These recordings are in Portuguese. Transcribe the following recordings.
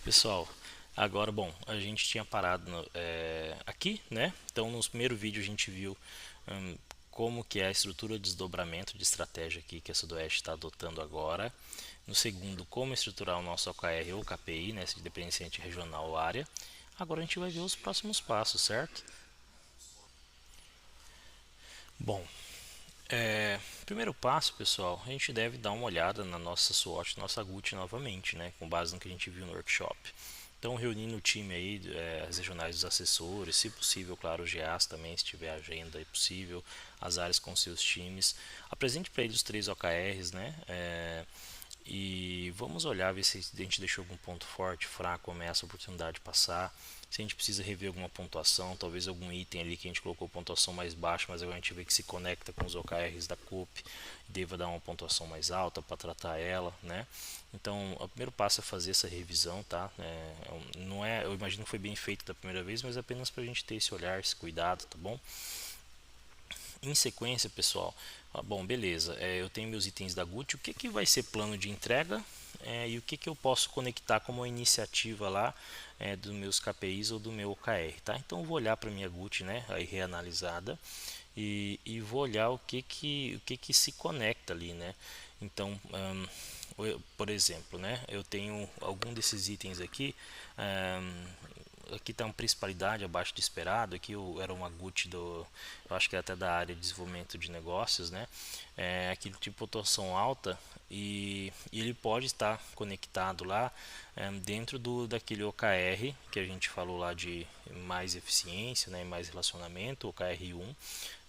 Pessoal, agora, bom, a gente tinha parado aqui, né? Então, no primeiro vídeo a gente viu como que é a estrutura de desdobramento de estratégia aqui que a Sudoeste está adotando agora. No segundo, como estruturar o nosso OKR ou KPI, né? Dependente regional ou área. Agora a gente vai ver os próximos passos, certo? Bom, primeiro passo, pessoal, a gente deve dar uma olhada na nossa SWOT, nossa GUT novamente, né, com base no que a gente viu no workshop. Então, reunindo o time aí, as regionais dos assessores, se possível, claro, os GAs também, se tiver agenda é possível, as áreas com seus times. Apresente para eles os 3 OKRs, né, e vamos olhar, ver se a gente deixou algum ponto forte, fraco, ameaça, oportunidade de passar. Se a gente precisa rever alguma pontuação, talvez algum item ali que a gente colocou pontuação mais baixa, mas agora a gente vê que se conecta com os OKRs da COP, deva dar uma pontuação mais alta para tratar ela, né? Então, o primeiro passo é fazer essa revisão, tá? Não é, eu imagino que foi bem feito da primeira vez, mas apenas para a gente ter esse olhar, esse cuidado, tá bom? Em sequência, pessoal, bom, beleza, eu tenho meus itens da Gucci, o que, que vai ser plano de entrega e o que, que eu posso conectar como iniciativa lá dos meus KPIs ou do meu OKR, tá? Então eu vou olhar para minha Gucci, né, aí reanalisada e vou olhar o que que se conecta ali, né? Então, por exemplo, né, eu tenho algum desses itens aqui, aqui está uma principalidade abaixo do esperado. Aqui era uma GUT eu acho que é até da área de desenvolvimento de negócios, né? Aqui tipo pontuação alta e ele pode estar conectado lá dentro daquele OKR que a gente falou lá de mais eficiência, né, mais relacionamento, OKR 1.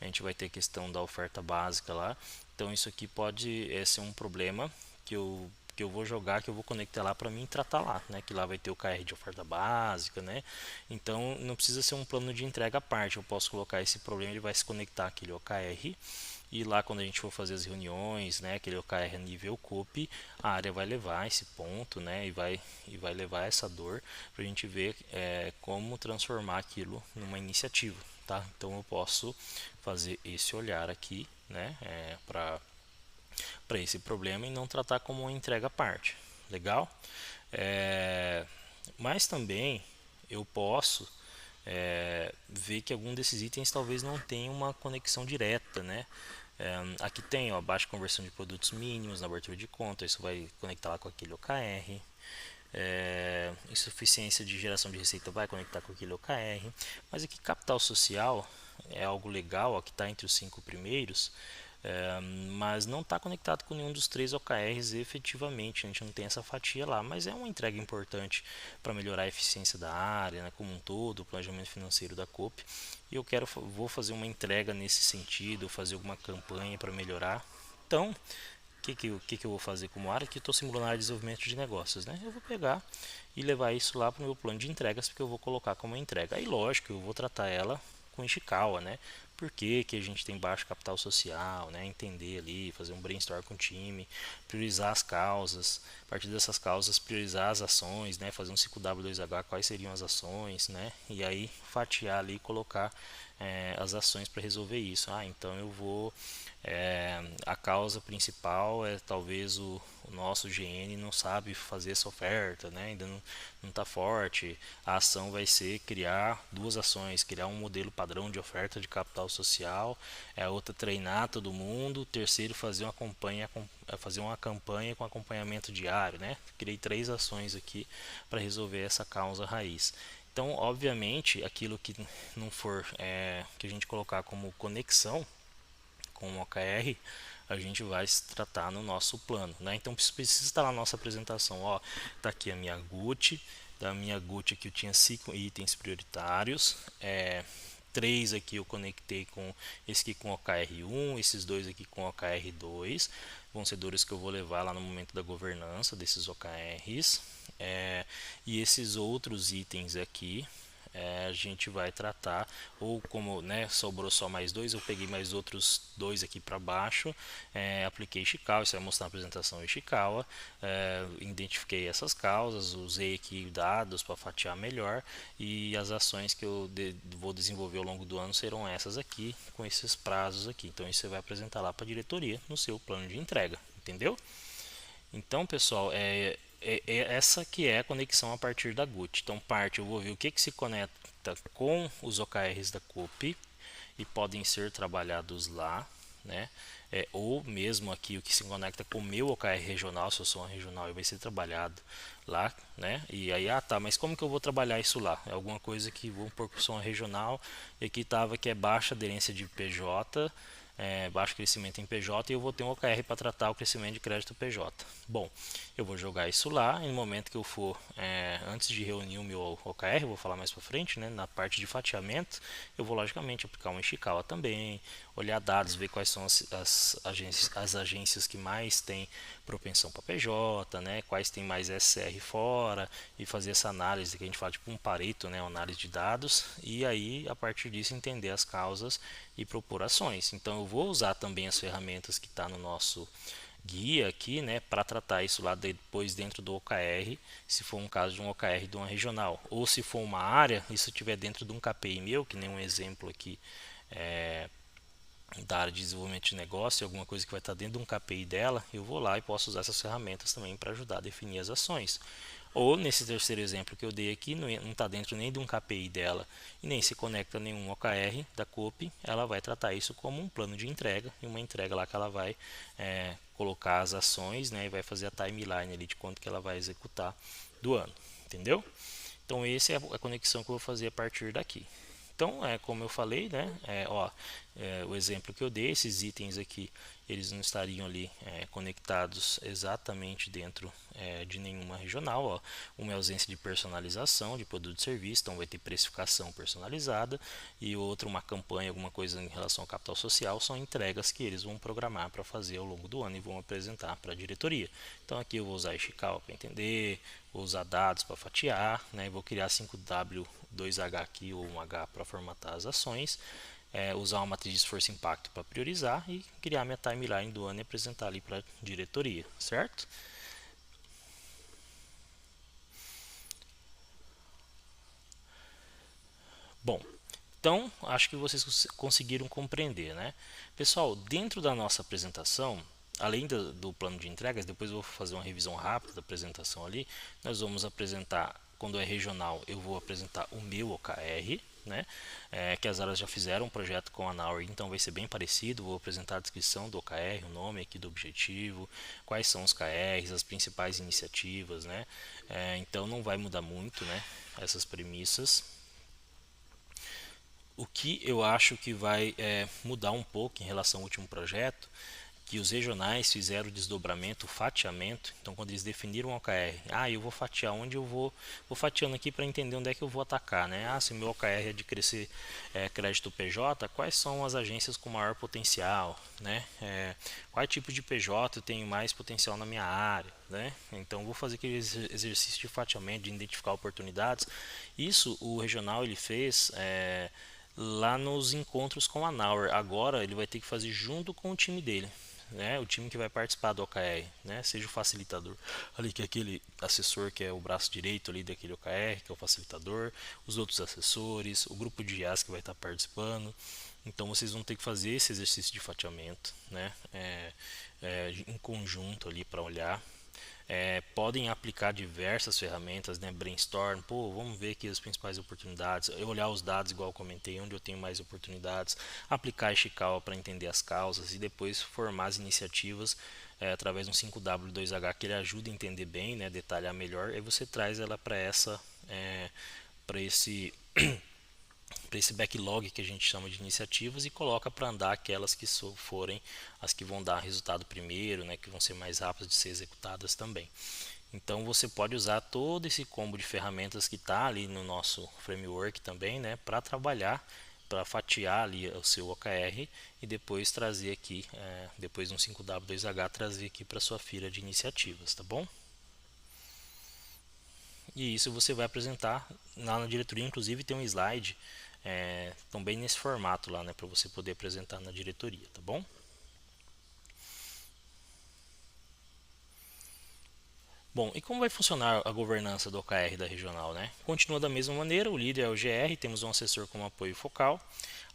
A gente vai ter a questão da oferta básica lá. Então isso aqui pode ser um problema que eu vou jogar, que eu vou conectar lá para mim tratar lá, né? Que lá vai ter o KR de oferta básica, né? Então não precisa ser um plano de entrega à parte. Eu posso colocar esse problema, ele vai se conectar àquele OKR e lá quando a gente for fazer as reuniões, né? Aquele OKR nível COP, a área vai levar esse ponto, né? E vai levar essa dor para a gente ver como transformar aquilo numa iniciativa, tá? Então eu posso fazer esse olhar aqui, né? Para esse problema e não tratar como uma entrega à parte. Legal? É, mas também eu posso ver que algum desses itens talvez não tenha uma conexão direta, né? Aqui tem ó, baixa conversão de produtos mínimos na abertura de conta, isso vai conectar lá com aquele OKR. Insuficiência de geração de receita vai conectar com aquele OKR. Mas aqui capital social é algo legal, ó, que está entre os 5 primeiros, mas não está conectado com nenhum dos 3 OKRs efetivamente. A gente não tem essa fatia lá, mas é uma entrega importante para melhorar a eficiência da área, né, como um todo, o planejamento financeiro da COP. E vou fazer uma entrega nesse sentido, fazer alguma campanha para melhorar. Então, o que eu vou fazer como área? Que estou simulando a área de desenvolvimento de negócios, né? Eu vou pegar e levar isso lá para o meu plano de entregas, porque eu vou colocar como entrega. Aí, lógico, eu vou tratar ela com Ishikawa, né? Por que a gente tem baixo capital social, né? Entender ali, fazer um brainstorm com o time, priorizar as causas, a partir dessas causas priorizar as ações, né? Fazer um ciclo W2H, quais seriam as ações, né? E aí fatiar ali e colocar as ações para resolver isso. Então eu vou a causa principal é talvez o nosso GN não sabe fazer essa oferta, né? Ainda não está forte. A ação vai ser criar duas ações, criar um modelo padrão de oferta de capital social, a outra treinar todo mundo, o terceiro fazer uma campanha com acompanhamento diário, né? Criei 3 ações aqui para resolver essa causa raiz. Então, obviamente, aquilo que não for que a gente colocar como conexão com o OKR, a gente vai se tratar no nosso plano, né? Então precisa estar na nossa apresentação, ó, tá aqui a minha GUT, da minha GUT aqui eu tinha 5 itens prioritários, 3 aqui eu conectei com esse aqui com OKR 1, esses dois aqui com OKR 2, vão ser dores que eu vou levar lá no momento da governança desses OKRs, e esses outros itens aqui a gente vai tratar, ou como, né, sobrou só mais 2, eu peguei mais outros 2 aqui para baixo, apliquei Ishikawa, isso vai mostrar na apresentação Ishikawa, identifiquei essas causas, usei aqui dados para fatiar melhor, e as ações que eu vou desenvolver ao longo do ano serão essas aqui, com esses prazos aqui. Então isso você vai apresentar lá para a diretoria no seu plano de entrega, entendeu? Então, pessoal, essa que é a conexão a partir da GUT. Então, parte, eu vou ver o que se conecta com os OKRs da COP e podem ser trabalhados lá, né? Ou mesmo aqui o que se conecta com o meu OKR regional, se eu sou uma regional, vai ser trabalhado lá, né? E aí, tá, mas como que eu vou trabalhar isso lá? É alguma coisa que vou pôr que sou uma regional, e aqui estava que é baixa aderência de PJ, baixo crescimento em PJ, e eu vou ter um OKR para tratar o crescimento de crédito PJ. Bom, eu vou jogar isso lá, e no momento que eu for, antes de reunir o meu OKR, vou falar mais para frente, né, na parte de fatiamento, eu vou logicamente aplicar um Ishikawa também, olhar dados, ver quais são as agências que mais têm propensão para PJ, né, quais tem mais SR fora, e fazer essa análise que a gente fala tipo um Pareto, né, uma análise de dados, e aí a partir disso entender as causas e propor ações. Então eu vou usar também as ferramentas que está no nosso guia aqui, né, para tratar isso lá depois dentro do OKR, se for um caso de um OKR de uma regional, ou se for uma área, isso estiver dentro de um KPI meu, que nem um exemplo aqui da área de desenvolvimento de negócio, alguma coisa que vai estar dentro de um KPI dela, eu vou lá e posso usar essas ferramentas também para ajudar a definir as ações. Ou nesse terceiro exemplo que eu dei aqui, não está dentro nem de um KPI dela e nem se conecta a nenhum OKR da COP, ela vai tratar isso como um plano de entrega, e uma entrega lá que ela vai colocar as ações, né, e vai fazer a timeline ali de quanto que ela vai executar do ano, entendeu? Então essa é a conexão que eu vou fazer a partir daqui. Então, como eu falei, né, o exemplo que eu dei, esses itens aqui, eles não estariam ali conectados exatamente dentro de nenhuma regional. Ó. Uma é ausência de personalização de produto e serviço, então vai ter precificação personalizada, e outra, uma campanha, alguma coisa em relação ao capital social, são entregas que eles vão programar para fazer ao longo do ano e vão apresentar para a diretoria. Então aqui eu vou usar Ishikawa para entender, vou usar dados para fatiar, né, vou criar 5W 2H aqui ou 1H para formatar as ações, usar uma matriz de esforço e impacto para priorizar e criar minha timeline do ano e apresentar ali para a diretoria, certo? Bom, então acho que vocês conseguiram compreender, né? Pessoal, dentro da nossa apresentação, além do plano de entregas, depois eu vou fazer uma revisão rápida da apresentação ali, nós vamos apresentar, quando é regional, eu vou apresentar o meu OKR, né? Que as áreas já fizeram um projeto com a Nauri, então vai ser bem parecido. Vou apresentar a descrição do OKR, o nome aqui do objetivo, quais são os KRs, as principais iniciativas, né? Então não vai mudar muito, né, essas premissas. O que eu acho que vai mudar um pouco em relação ao último projeto, que os regionais fizeram o desdobramento, o fatiamento. Então, quando eles definiram o OKR, eu vou fatiar onde eu vou fatiando aqui para entender onde é que eu vou atacar, né? Se o meu OKR é de crescer crédito PJ, quais são as agências com maior potencial, né? Qual tipo de PJ eu tenho mais potencial na minha área, né? Então, vou fazer aquele exercício de fatiamento, de identificar oportunidades. Isso o regional ele fez lá nos encontros com a Nauer. Agora ele vai ter que fazer junto com o time dele, né, o time que vai participar do OKR, né, seja o facilitador ali, que é aquele assessor que é o braço direito ali daquele OKR, que é o facilitador, os outros assessores, o grupo de IAs que vai estar participando. Então vocês vão ter que fazer esse exercício de fatiamento, né, em conjunto ali para olhar. Podem aplicar diversas ferramentas, né? Brainstorm, vamos ver aqui as principais oportunidades, eu olhar os dados igual eu comentei, onde eu tenho mais oportunidades, aplicar Ishikawa para entender as causas e depois formar as iniciativas através de um 5W2H que ele ajuda a entender bem, né? Detalhar melhor, e você traz ela para para esse backlog que a gente chama de iniciativas e coloca para andar aquelas que forem as que vão dar resultado primeiro, né, que vão ser mais rápidas de ser executadas também. Então você pode usar todo esse combo de ferramentas que está ali no nosso framework também, né, para trabalhar, para fatiar ali o seu OKR e depois trazer aqui, depois de um 5W2H, trazer aqui para sua fila de iniciativas, tá bom? E isso você vai apresentar lá na diretoria, inclusive tem um slide também nesse formato lá, né, para você poder apresentar na diretoria, tá bom? Bom, e como vai funcionar a governança do OKR da regional, né? Continua da mesma maneira, o líder é o GR, temos um assessor como apoio focal,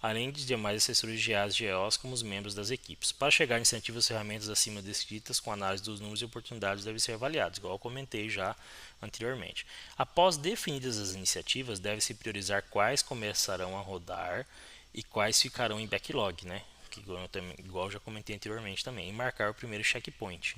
além de demais assessores de AS e GEOs como os membros das equipes. Para chegar a incentivos e ferramentas acima descritas, com análise dos números e oportunidades devem ser avaliados, igual eu comentei já anteriormente. Após definidas as iniciativas, deve-se priorizar quais começarão a rodar e quais ficarão em backlog, né? Que igual eu já comentei anteriormente também, e marcar o primeiro checkpoint.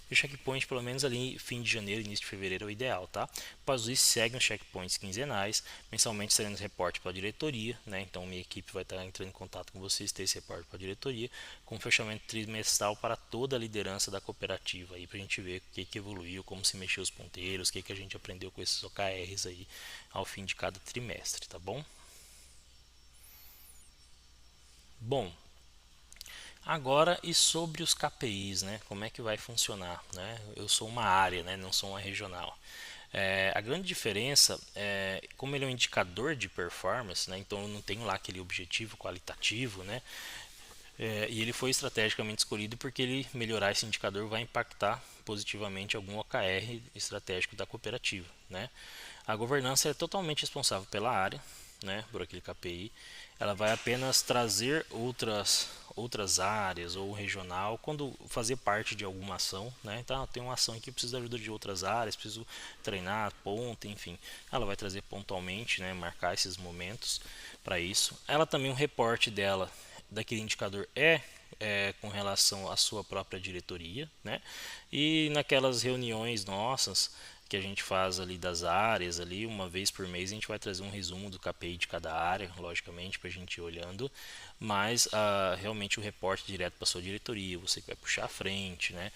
O checkpoint, pelo menos ali fim de janeiro, início de fevereiro é o ideal, tá? Após isso, seguem os checkpoints quinzenais, mensalmente seremos reporte para a diretoria, né? Então minha equipe vai estar entrando em contato com vocês, ter esse reporte para a diretoria, com um fechamento trimestral para toda a liderança da cooperativa, aí para a gente ver o que evoluiu, como se mexeu os ponteiros, o que a gente aprendeu com esses OKRs aí ao fim de cada trimestre, tá bom? Bom, agora, e sobre os KPIs, né? Como é que vai funcionar, né? Eu sou uma área, né? Não sou uma regional. A grande diferença é como ele é um indicador de performance, né? Então eu não tenho lá aquele objetivo qualitativo, né? E ele foi estrategicamente escolhido porque ele melhorar esse indicador vai impactar positivamente algum OKR estratégico da cooperativa, né? A governança é totalmente responsável pela área, né, por aquele KPI. Ela vai apenas trazer outras áreas ou regional quando fazer parte de alguma ação, né? Então tem uma ação que precisa da ajuda de outras áreas, preciso treinar, ponta, enfim. Ela vai trazer pontualmente, né, marcar esses momentos para isso. Ela também, um reporte dela daquele indicador com relação à sua própria diretoria, né? E naquelas reuniões nossas que a gente faz ali das áreas ali, uma vez por mês a gente vai trazer um resumo do KPI de cada área, logicamente, para a gente ir olhando, mas realmente o reporte direto para sua diretoria, você que vai puxar à frente, né?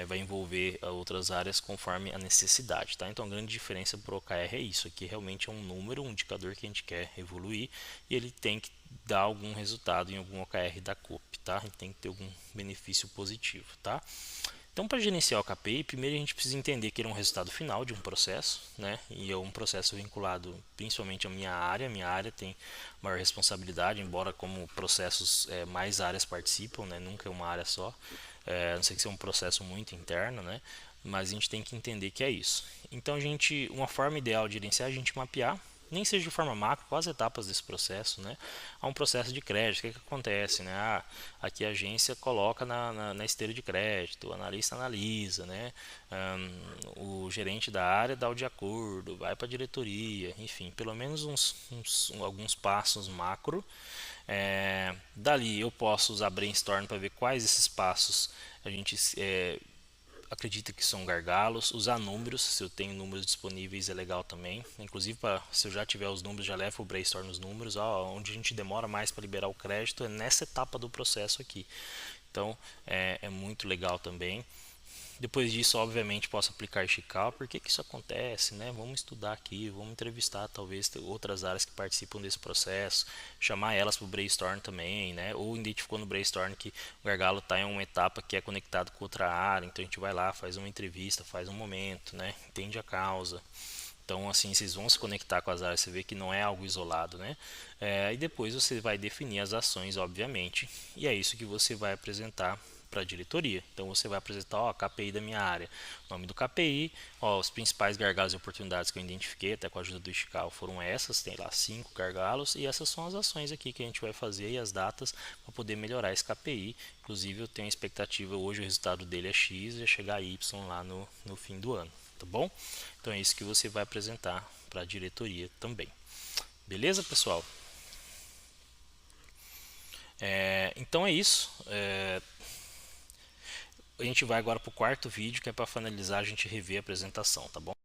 Vai envolver outras áreas conforme a necessidade, tá? Então a grande diferença para o OKR é isso, aqui realmente é um número, um indicador que a gente quer evoluir e ele tem que dar algum resultado em algum OKR da COP, tá? Ele tem que ter algum benefício positivo, tá? Então, para gerenciar o KPI, primeiro a gente precisa entender que ele é um resultado final de um processo, né? E é um processo vinculado principalmente à minha área. Minha área tem maior responsabilidade, embora como processos mais áreas participam, né? Nunca é uma área só. A não ser que seja um processo muito interno, né? Mas a gente tem que entender que é isso. Então, uma forma ideal de gerenciar é a gente mapear, nem seja de forma macro, quais etapas desse processo, né? Há um processo de crédito, o que acontece, né? Aqui a agência coloca na esteira de crédito, o analista analisa, né? O gerente da área dá o de acordo, vai para a diretoria, enfim, pelo menos alguns passos macro. Dali eu posso usar brainstorm para ver quais esses passos a gente acredita que são gargalos, usar números, se eu tenho números disponíveis é legal também, inclusive se eu já tiver os números, já levo o brainstorm nos números, onde a gente demora mais para liberar o crédito é nessa etapa do processo aqui, então é muito legal também. Depois disso, obviamente, posso aplicar Chical. Por que isso acontece, né? Vamos estudar aqui, vamos entrevistar talvez outras áreas que participam desse processo, chamar elas para o brainstorm também, né? Ou identificou no brainstorm que o gargalo está em uma etapa que é conectado com outra área, então a gente vai lá, faz uma entrevista, faz um momento, né? Entende a causa. Então, assim, vocês vão se conectar com as áreas, você vê que não é algo isolado, né? E depois você vai definir as ações, obviamente, e é isso que você vai apresentar para a diretoria. Então, você vai apresentar, ó, KPI da minha área, nome do KPI, ó, os principais gargalos e oportunidades que eu identifiquei, até com a ajuda do Estical, foram essas, tem lá 5 gargalos, e essas são as ações aqui que a gente vai fazer e as datas para poder melhorar esse KPI. Inclusive, eu tenho a expectativa, hoje o resultado dele é X, e chegar a Y lá no fim do ano, tá bom? Então é isso que você vai apresentar para a diretoria também. Beleza, pessoal? Então é isso. A gente vai agora para o quarto vídeo, que é para finalizar a gente rever a apresentação, tá bom?